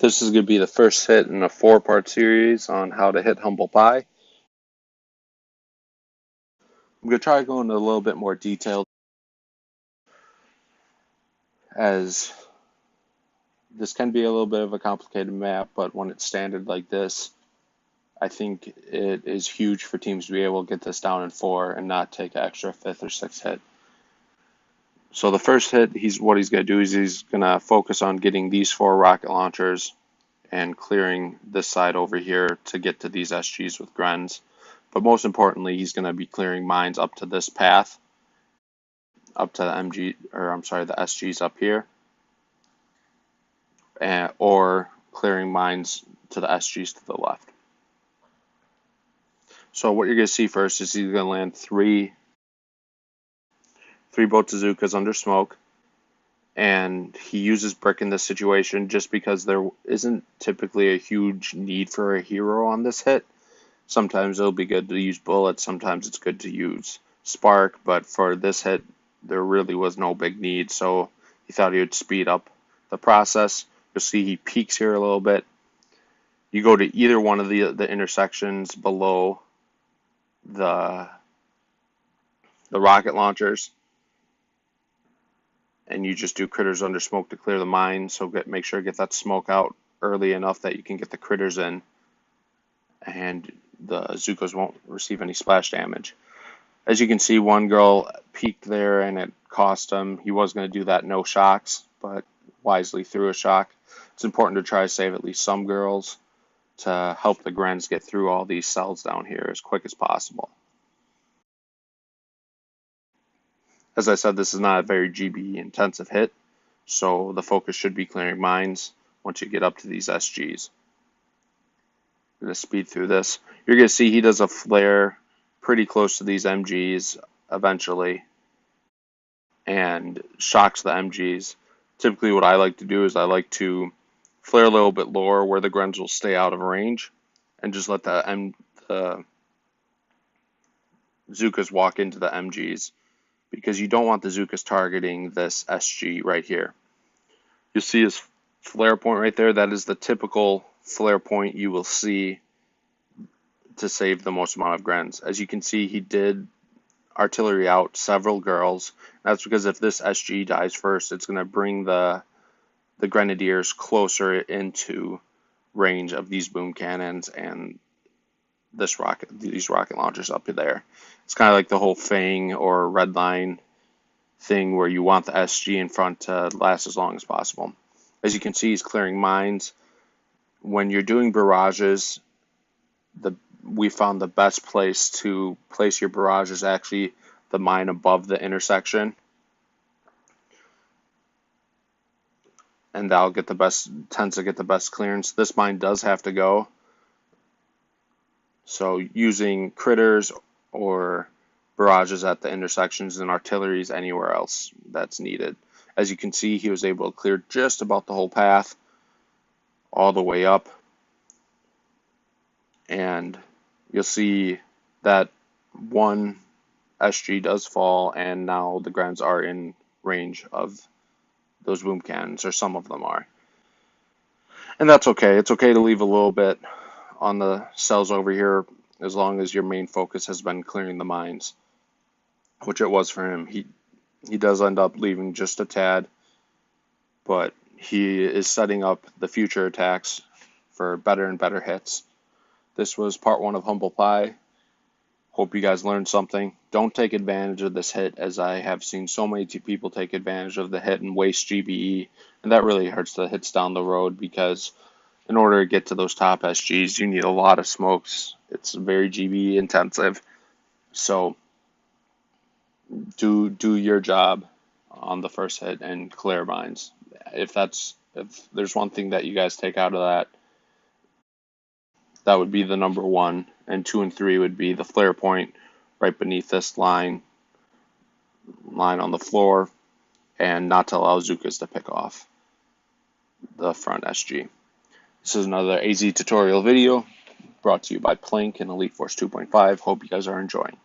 This is going to be the first hit in a 4-part series on how to hit Humblepie. I'm going to try to go into a little bit more detail as this can be a little bit of a complicated map, but when it's standard like this, I think it is huge for teams to be able to get this down in 4 and not take an extra 5th or 6th hit. So the first hit, what he's going to do is he's going to focus on getting these 4 rocket launchers and clearing this side over here to get to these SGs with Grens. But most importantly, he's going to be clearing mines up to this path, up to the the SGs up here, or clearing mines to the SGs to the left. So what you're going to see first is he's going to land three Botazukas under smoke, and he uses brick in this situation just because there isn't typically a huge need for a hero on this hit. Sometimes it'll be good to use bullets, sometimes it's good to use spark, but for this hit there really was no big need, so he thought he would speed up the process. You'll see he peaks here a little bit. You go to either one of the intersections below the rocket launchers, and you just do critters under smoke to clear the mine, so make sure to get that smoke out early enough that you can get the critters in, and the Zukas won't receive any splash damage. As you can see, one girl peeked there and it cost him. He was going to do that no shocks, but wisely threw a shock. It's important to try to save at least some girls to help the Grens get through all these cells down here as quick as possible. As I said, this is not a very GB intensive hit, so the focus should be clearing mines once you get up to these SGs. I'm going to speed through this. You're going to see he does a flare pretty close to these MGs eventually and shocks the MGs. Typically what I like to do is I like to flare a little bit lower where the Grens will stay out of range and just let the Zukas walk into the MGs, because you don't want the Zukas targeting this SG right here. You'll see his flare point right there. That is the typical flare point you will see to save the most amount of Grens. As you can see, he did artillery out several girls. That's because if this SG dies first, it's going to bring the Grenadiers closer into range of these boom cannons and these rocket launchers up there. It's kind of like the whole Fang or Red Line thing where you want the SG in front to last as long as possible. As you can see, he's clearing mines. When you're doing barrages, we found the best place to place your barrage is actually the mine above the intersection, and that'll get tends to get the best clearance. This mine does have to go, so using critters or barrages at the intersections and artilleries anywhere else that's needed. As you can see, he was able to clear just about the whole path all the way up, and you'll see that one SG does fall, and now the Grens are in range of those boom cannons, or some of them are. And that's okay. It's okay to leave a little bit on the cells over here as long as your main focus has been clearing the mines, which it was for him. He does end up leaving just a tad, but he is setting up the future attacks for better and better hits. This was part 1 of Humblepie. Hope you guys learned something. Don't take advantage of this hit, as I have seen so many people take advantage of the hit and waste GBE, and that really hurts the hits down the road, because in order to get to those top SGs, you need a lot of smokes. It's very GBE intensive, so do your job on the first hit and clear mines. If there's one thing that you guys take out of that would be the number 1, and 2 and 3 would be the flare point right beneath this line on the floor, and not to allow Zukas to pick off the front SG. This is another AZ tutorial video brought to you by Plink and Elite Force 2.5. Hope you guys are enjoying.